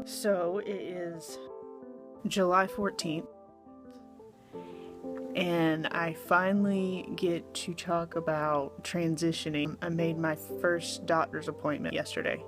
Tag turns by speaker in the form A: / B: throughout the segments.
A: So it is July 14th, and I finally get to talk about transitioning. I made my first doctor's appointment yesterday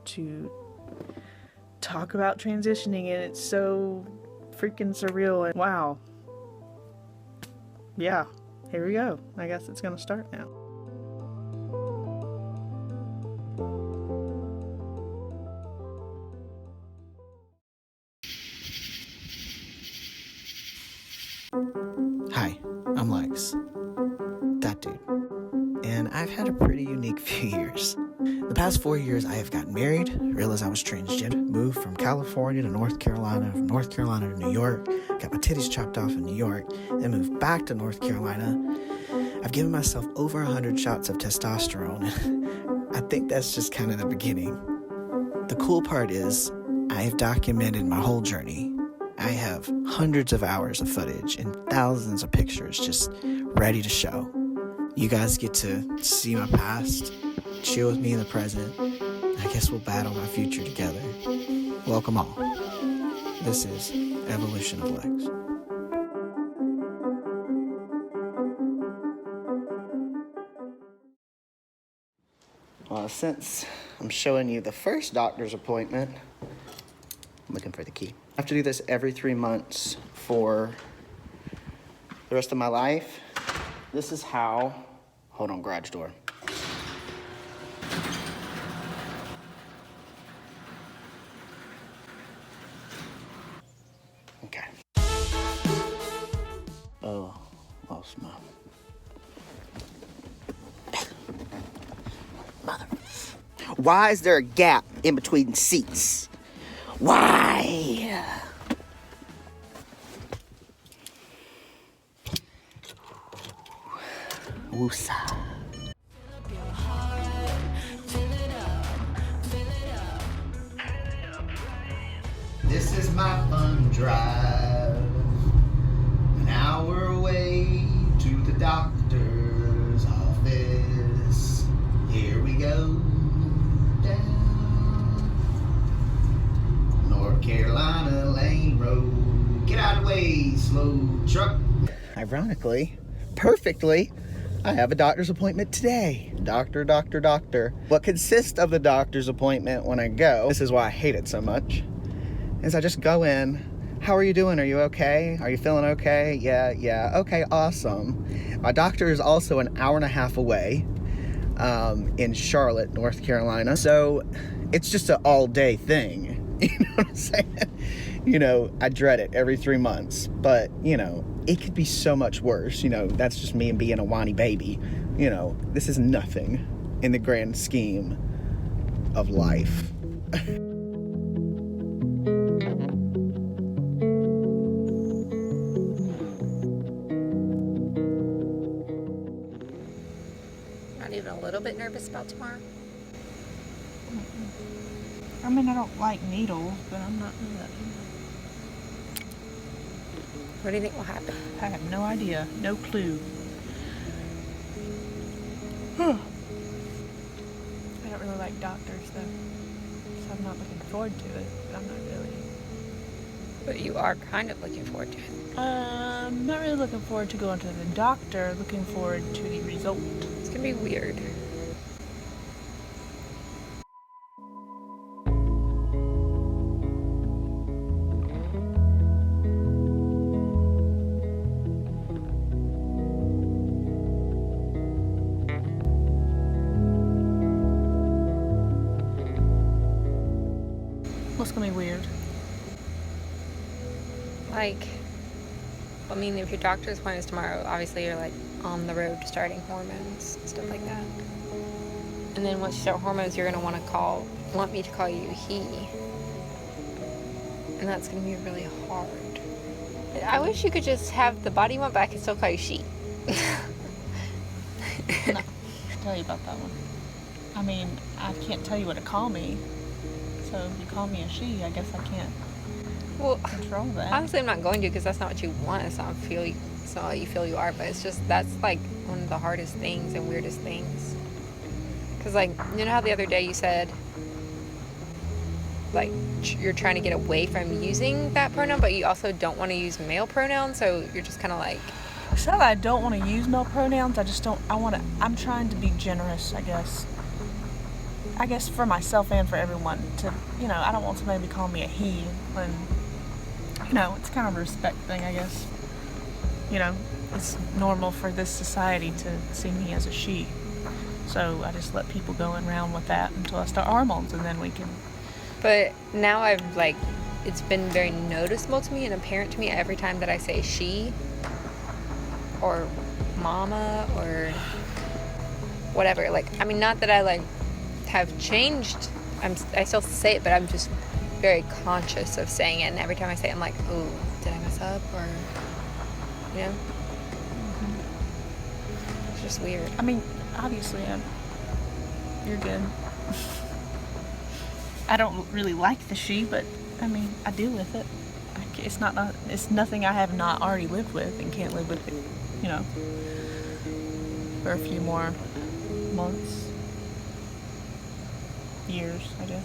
A: to talk about transitioning, and it's so freaking surreal. And wow. Yeah, here we go. I guess it's gonna start now.
B: Hi, I'm Lex, that dude, and I've had a pretty unique few years. The past 4 years, I have gotten married, realized I was transgender, moved from California to North Carolina, from North Carolina to New York, got my titties chopped off in New York, then moved back to North Carolina. I've given myself over 100 shots of testosterone. I think that's just kind of the beginning. The cool part is, I have documented my whole journey. I have hundreds of hours of footage and thousands of pictures just ready to show. You guys get to see my past, chill with me in the present. I guess we'll battle my future together. Welcome all. This is Evolution of Lex. Well, since I'm showing you the first doctor's appointment, I'm looking for the key. I have to do this every 3 months for the rest of my life. This is how, hold on, garage door. Okay. Oh, lost my mother. Why is there a gap in between seats? Why? Woosa. This is my fun drive. An hour away to the doctor's office. Here we go. North Carolina Lane Road. Get out of the way, slow truck. Ironically, perfectly, I have a doctor's appointment today. Doctor. What consists of the doctor's appointment when I go, this is why I hate it so much, is I just go in. How are you doing? Are you okay? Are you feeling okay? Yeah. Okay, awesome. My doctor is also an hour and a half away in Charlotte, North Carolina. So it's just an all-day thing. You know what I'm saying? You know, I dread it every 3 months, but, you know, it could be so much worse. You know, that's just me being a whiny baby. You know, this is nothing in the grand scheme of life.
C: Not even a little bit nervous about tomorrow?
A: I mean, I don't like needles, but I'm not really.
C: What do you think will happen?
A: I have no idea, no clue. I don't really like doctors, though, so I'm not looking forward to it, but I'm not really.
C: But you are kind of looking forward to it.
A: Not really looking forward to going to the doctor, looking forward to the result.
C: It's gonna be weird.
A: What's gonna be weird?
C: Like, I mean, if your doctor's appointment is tomorrow, obviously you're like on the road to starting hormones and stuff like that. And then once you start hormones, you're gonna want me to call you he. And that's gonna be really hard. I wish you could just have the body you want, but I can still call you she.
A: No, I'll tell you about that one. I mean, I can't tell you what to call me. So if you call me a she, I guess I can't control that.
C: Honestly, I'm not going to, because that's not what you want. It's not what you feel you are. But it's just, that's like one of the hardest things and weirdest things. Because, like, you know how the other day you said like you're trying to get away from using that pronoun, but you also don't want to use male pronouns, so you're just kind of like...
A: It's not that I don't want to use male pronouns, I'm trying to be generous, I guess for myself and for everyone to, you know, I don't want somebody to call me a he when, you know, it's kind of a respect thing, I guess. You know, it's normal for this society to see me as a she. So I just let people go around with that until I start hormones, and then we can...
C: But now I've, like, it's been very noticeable to me and apparent to me every time that I say she or mama or whatever. Like, I mean, not that I, like, have changed. I still say it, but I'm just very conscious of saying it. And every time I say it, I'm like, oh, did I mess up? Or, you know? It's just weird.
A: I mean, obviously, you're good. I don't really like the she, but I mean, I deal with it. It's nothing I have not already lived with and can't live with it, you know, for a few more months, years, I guess,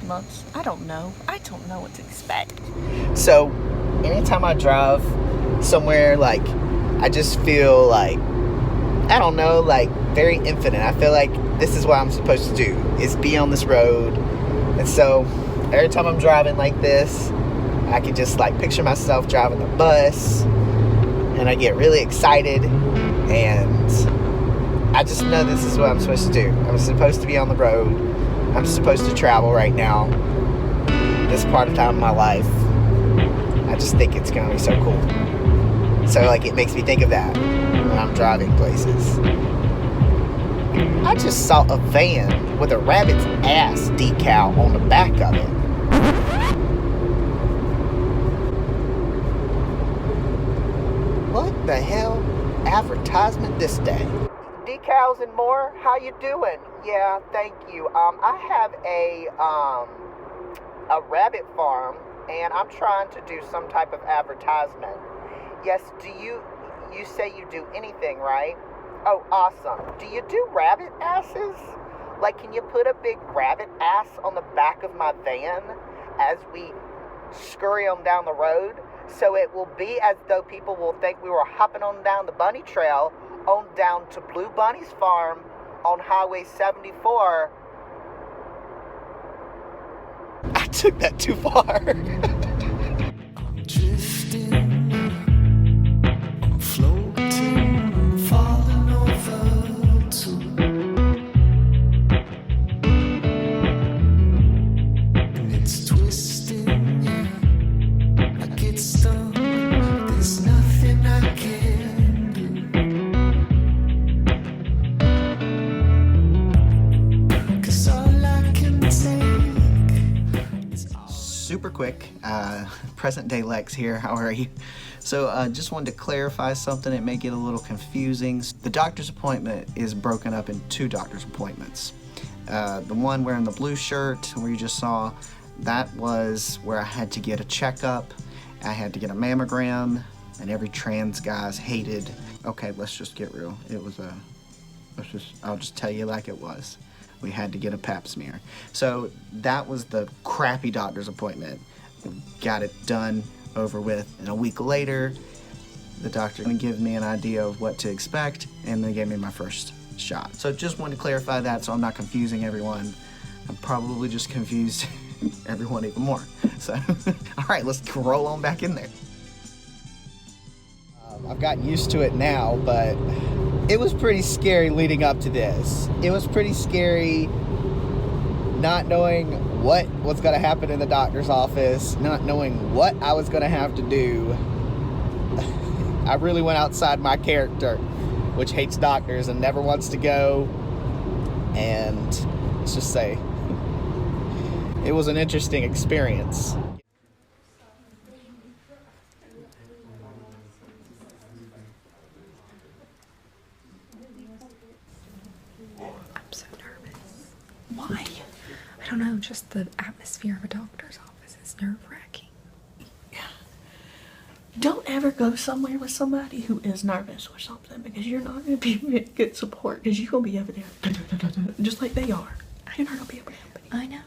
A: months. I don't know what to expect.
B: So, anytime I drive somewhere, like, I just feel like, I don't know, like, very infinite. I feel like this is what I'm supposed to do, is be on this road. And so, every time I'm driving like this, I can just, like, picture myself driving the bus, and I get really excited, and I just know this is what I'm supposed to do. I'm supposed to be on the road. I'm supposed to travel right now, this part of time in my life. I just think it's going to be so cool. So, like, it makes me think of that when I'm driving places. I just saw a van with a rabbit's ass decal on the back of it. What the hell? Advertisement this day. Decals and more, how you doing? Yeah, thank you. I have a rabbit farm, and I'm trying to do some type of advertisement. Yes, you say you do anything, right? Oh, awesome. Do you do rabbit asses? Like, can you put a big rabbit ass on the back of my van as we scurry on down the road? So it will be as though people will think we were hopping on down the bunny trail on down to Blue Bunny's farm on Highway 74. I took that too far. I'm drifting, I'm floating, I'm falling over too. And it's twisting, yeah. I get stuck, there's nothing I can do. 'Cause all I can take is super quick. Present day Lex here. How are you? So just wanted to clarify something. It may get a little confusing. The doctor's appointment is broken up in two doctor's appointments. The one wearing the blue shirt where you just saw, that was where I had to get a checkup. I had to get a mammogram, and every trans guy's hated. Okay, let's just get real. It was I'll just tell you like it was. We had to get a pap smear. So that was the crappy doctor's appointment. Got it done, over with, and a week later, the doctor gave me an idea of what to expect, and they gave me my first shot. So just wanted to clarify that so I'm not confusing everyone. I'm probably just confused everyone even more. So, all right, let's roll on back in there. I've gotten used to it now, but it was pretty scary leading up to this. It was pretty scary not knowing what was going to happen in the doctor's office, not knowing what I was going to have to do. I really went outside my character, which hates doctors and never wants to go. And let's just say, it was an interesting experience.
C: I'm so nervous. Why? I don't know, just the atmosphere of a doctor's office is nerve-wracking.
A: Yeah. Don't ever go somewhere with somebody who is nervous or something, because you're not going to be good support, because you're going to be over there just like they are.
C: I
D: Hannah will be able to help you.
C: I know.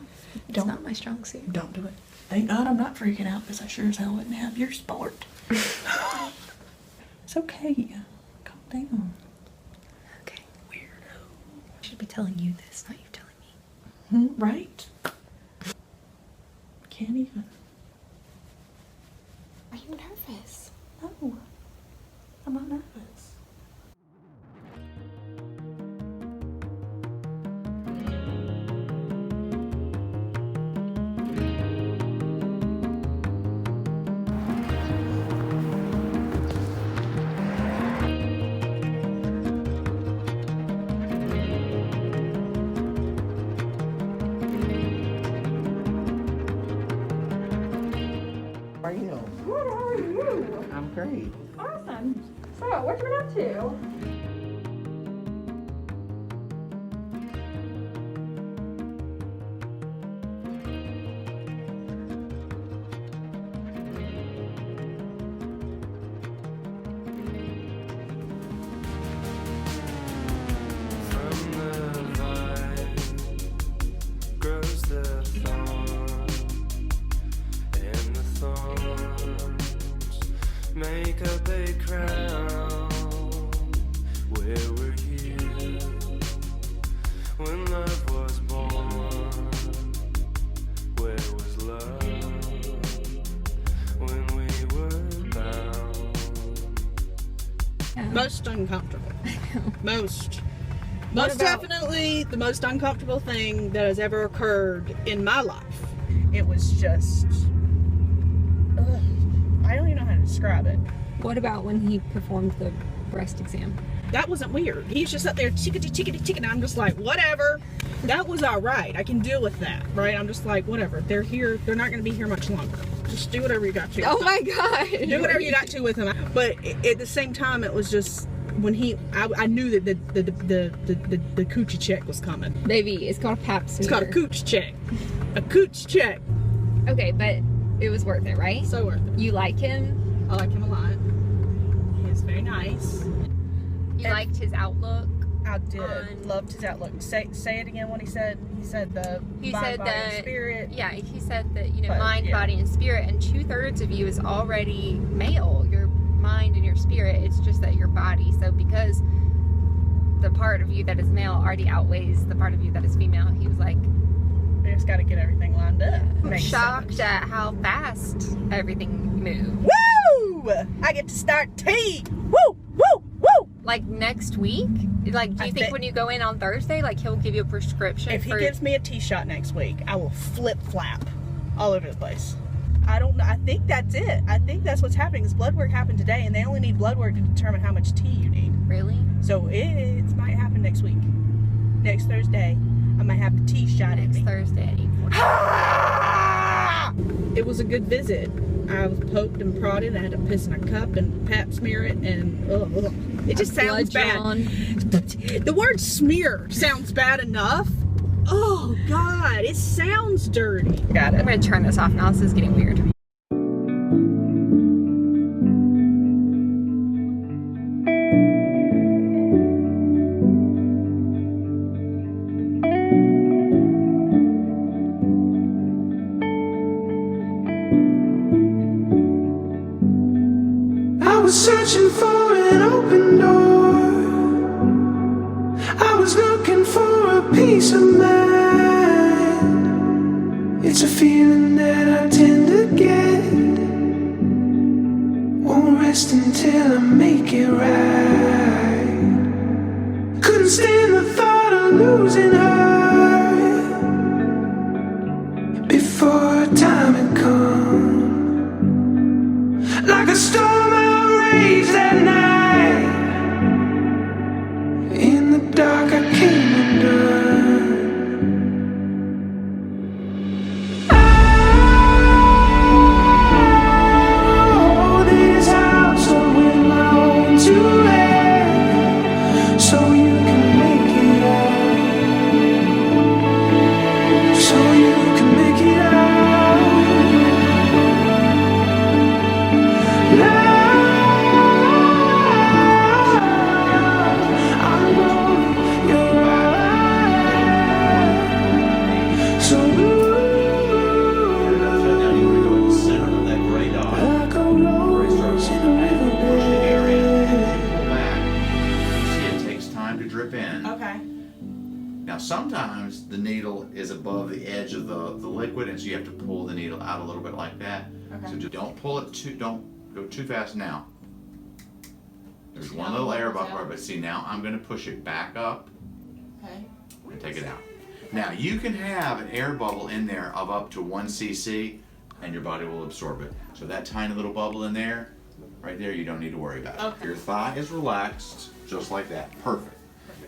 C: It's not my strong suit.
D: Don't do it. Thank God I'm not freaking out because I sure as hell wouldn't have your sport. It's okay. Calm down.
C: Okay.
D: Weirdo.
C: I should be telling you this, not you telling me.
D: Right? Can't even.
C: Are you nervous?
D: No. I'm not nervous.
B: How are you?
E: Good, how are you?
B: I'm great.
E: Awesome. So, what you been up to?
F: From the vine grows the thorn, and the thorns make a big crown. Where were you when love was born? Where was love when we were bound?
A: Most uncomfortable. Most definitely the most uncomfortable thing that has ever occurred in my life. It was just, I don't even know how to describe it.
C: What about when he performed the breast exam?
A: That wasn't weird. He's just up there chickadee, chickadee, chickadee. I'm just like, whatever. That was all right. I can deal with that, right? I'm just like, whatever. They're here. They're not going to be here much longer. Just do whatever you got to.
C: Oh my God.
A: Do whatever you got to with him. But at the same time, it was just when I knew that the coochie check was coming.
C: Baby, it's called a pap smear.
A: It's called a cooch check. A cooch check.
C: Okay, but it was worth it, right?
A: So worth it.
C: You like him?
A: I like him a lot. He's very nice.
C: You liked his outlook?
A: I did. Loved his outlook. Say it again. What he said. He said
C: He
A: mind,
C: said
A: body,
C: that
A: and spirit.
C: Yeah, he said that
A: But,
C: mind,
A: yeah.
C: body, and spirit, and 2/3 of you is already male. Your mind and your spirit. It's just that your body. So because the part of you that is male already outweighs the part of you that is female, he was like,
A: I just got to get everything lined up. Makes
C: shocked
A: sense.
C: at how fast everything moved.
A: Woo! I get to start tea. Woo! Woo! Woo!
C: Like next week? Like, do you think when you go in on Thursday, like he'll give you a prescription?
A: If he
C: for...
A: gives me a tea shot next week, I will flip flap all over the place. I don't know. I think that's it. I think that's what's happening. Is blood work happened today, and they only need blood work to determine how much tea you need.
C: Really?
A: So it might happen next week. Next Thursday, I might have the tea shot in
C: Next
A: me.
C: Thursday at 8:40.
A: Ah! It was a good visit. I was poked and prodded. I had to piss in a cup and pap smear it, and it just sounds bad. The word smear sounds bad enough. Oh God, it sounds dirty. Got
C: I'm
A: it.
C: gonna turn this off now. This is getting weird.
F: I was searching for an open door. I was looking for a peace of mind. It's a feeling that I tend to get. Won't rest until I make it right. Couldn't stand the thought of losing her before time had come. Like a storm I raged that night. In the dark I came undone. Oh, this house I went my own to
G: needle is above the edge of the liquid, and so you have to pull the needle out a little bit like that.
A: Okay.
G: So don't pull it don't go too fast now. There's one little air bubble, but see now I'm going to push it back up and take it out. Now you can have an air bubble in there of up to 1 cc, and your body will absorb it. So that tiny little bubble in there, right there, you don't need to worry about it.
A: Okay.
G: Your thigh is relaxed, just like that. Perfect.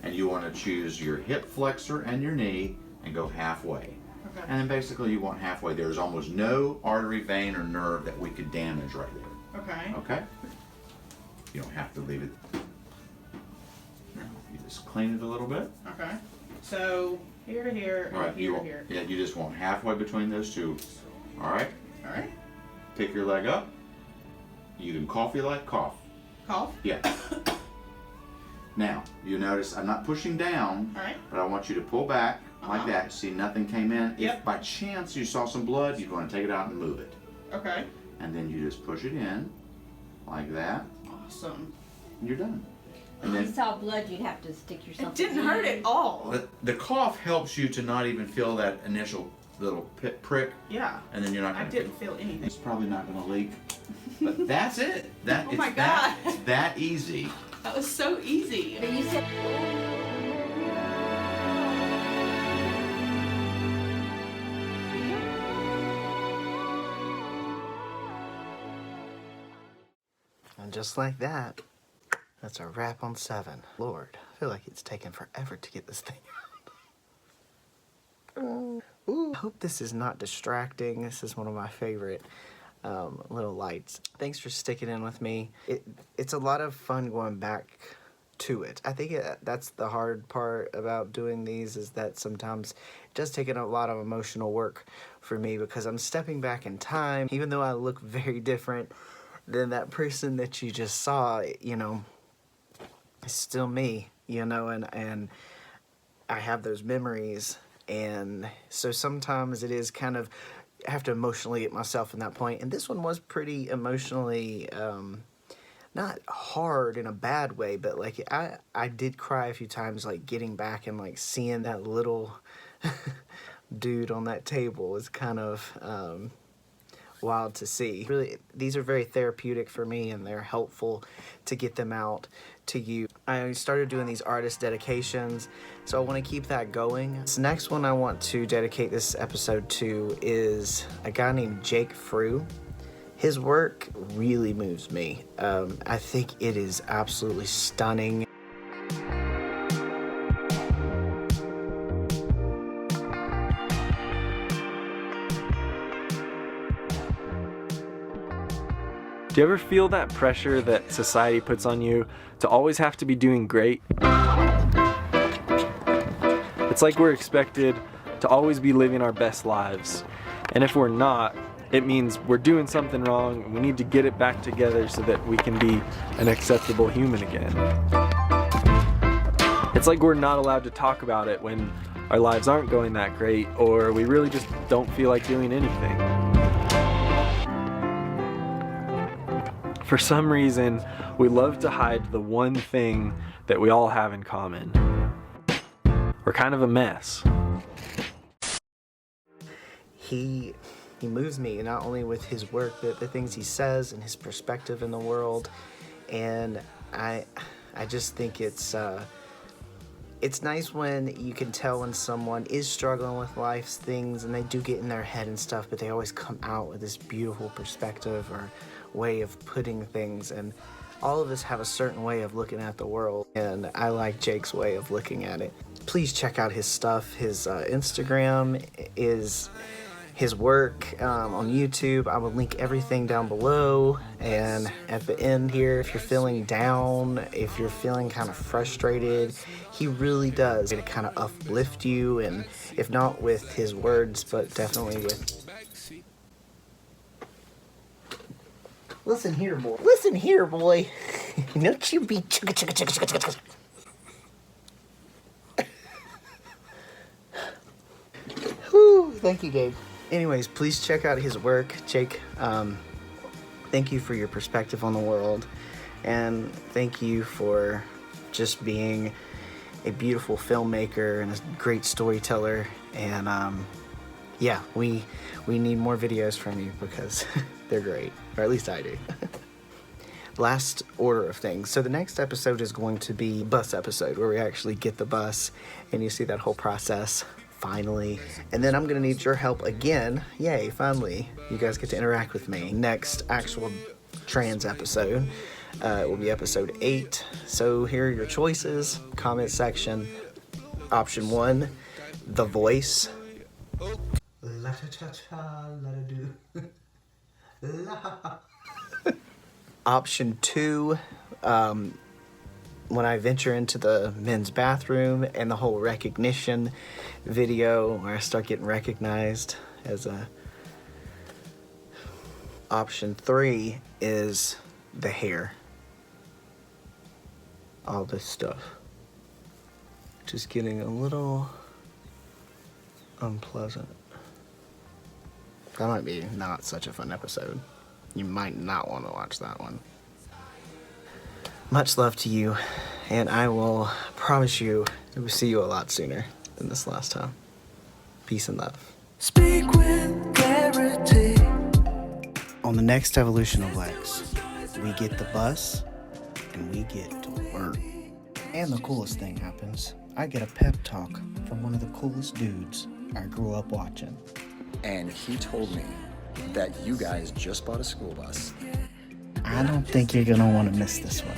G: And you want to choose your hip flexor and your knee and go halfway.
A: Okay.
G: And then basically you want halfway. There's almost no artery, vein, or nerve that we could damage right there.
A: Okay.
G: Okay? You don't have to leave it. No, you just clean it a little bit.
A: Okay. So here to here,
G: All right,
A: and here to here.
G: yeah, you just want halfway between those two. All right?
A: All right.
G: Pick your leg up. You can cough your leg, cough.
A: Cough.
G: Yeah. Now, you notice I'm not pushing down,
A: All right.
G: but I want you to pull back like that. See, nothing came in.
A: Yep.
G: If by chance you saw some blood, you'd want to take it out and move it.
A: Okay.
G: And then you just push it in like that,
A: Awesome.
G: and you're done. And
H: If you
G: then
H: saw blood, you'd have to stick yourself.
A: It didn't hurt at all.
G: the cough helps you to not even feel that initial little prick,
A: Yeah.
G: and then you're not
A: I
G: going to
A: didn't feel anything.
G: It's probably not going to leak. But that's it.
A: Oh my God.
G: It's that easy.
A: That was so easy.
H: But you said.
B: And just like that, that's a wrap on 7. Lord, I feel like it's taken forever to get this thing out. Ooh. I hope this is not distracting. This is one of my favorite little lights. Thanks for sticking in with me. It's a lot of fun going back to it. I think that's the hard part about doing these, is that sometimes it does take a lot of emotional work for me, because I'm stepping back in time. Even though I look very different than that person that you just saw, you know, it's still me, you know, and I have those memories. And so sometimes it is kind of, I have to emotionally get myself in that point. And this one was pretty emotionally, not hard in a bad way, but like I did cry a few times, like getting back and like seeing that little dude on that table is kind of wild to see. Really, these are very therapeutic for me, and they're helpful to get them out to you. I started doing these artist dedications, so I want to keep that going. This next one I want to dedicate this episode to is a guy named Jake Frew. His work really moves me. I think it is absolutely stunning.
I: Do you ever feel that pressure that society puts on you to always have to be doing great? It's like we're expected to always be living our best lives. And if we're not, it means we're doing something wrong, and we need to get it back together so that we can be an acceptable human again. It's like we're not allowed to talk about it when our lives aren't going that great, or we really just don't feel like doing anything. For some reason, we love to hide the one thing that we all have in common. We're kind of a mess.
B: He moves me, not only with his work, but the things he says and his perspective in the world. And I just think it's nice when you can tell when someone is struggling with life's things and they do get in their head and stuff, but they always come out with this beautiful perspective or way of putting things. And all of us have a certain way of looking at the world, and I like Jake's way of looking at it. Please check out his stuff. His Instagram is his work on YouTube. I will link everything down below, and at the end here, if you're feeling down, if you're feeling kind of frustrated, he really does to kind of uplift you, and if not with his words, but definitely with... Listen here, boy. Listen here, boy. Don't you be chugga chugga chugga chugga chugga. Whew, thank you, Gabe. Anyways, please check out his work, Jake. Thank you for your perspective on the world, and thank you for just being a beautiful filmmaker and a great storyteller. And yeah, we need more videos from you because they're great, or at least I do. Last order of things. So the next episode is going to be bus episode, where we actually get the bus and you see that whole process finally. And then I'm gonna need your help again. Yay, finally. You guys get to interact with me. Next actual trans episode will be episode 8. So here are your choices. Comment section. Option 1, the voice. La cha cha cha, la da do. La. Option 2, when I venture into the men's bathroom and the whole recognition video where I start getting recognized as a... Option 3 is the hair. All this stuff. Just getting a little unpleasant. That might be not such a fun episode. You might not want to watch that one. Much love to you, and I will promise you we will see you a lot sooner than this last time. Peace and love.
F: Speak with clarity.
B: On the next evolution of Lex, we get the bus and we get to work. And the coolest thing happens. I get a pep talk from one of the coolest dudes I grew up watching.
J: And he told me that you guys just bought a school bus.
B: I don't think you're gonna want to miss this one.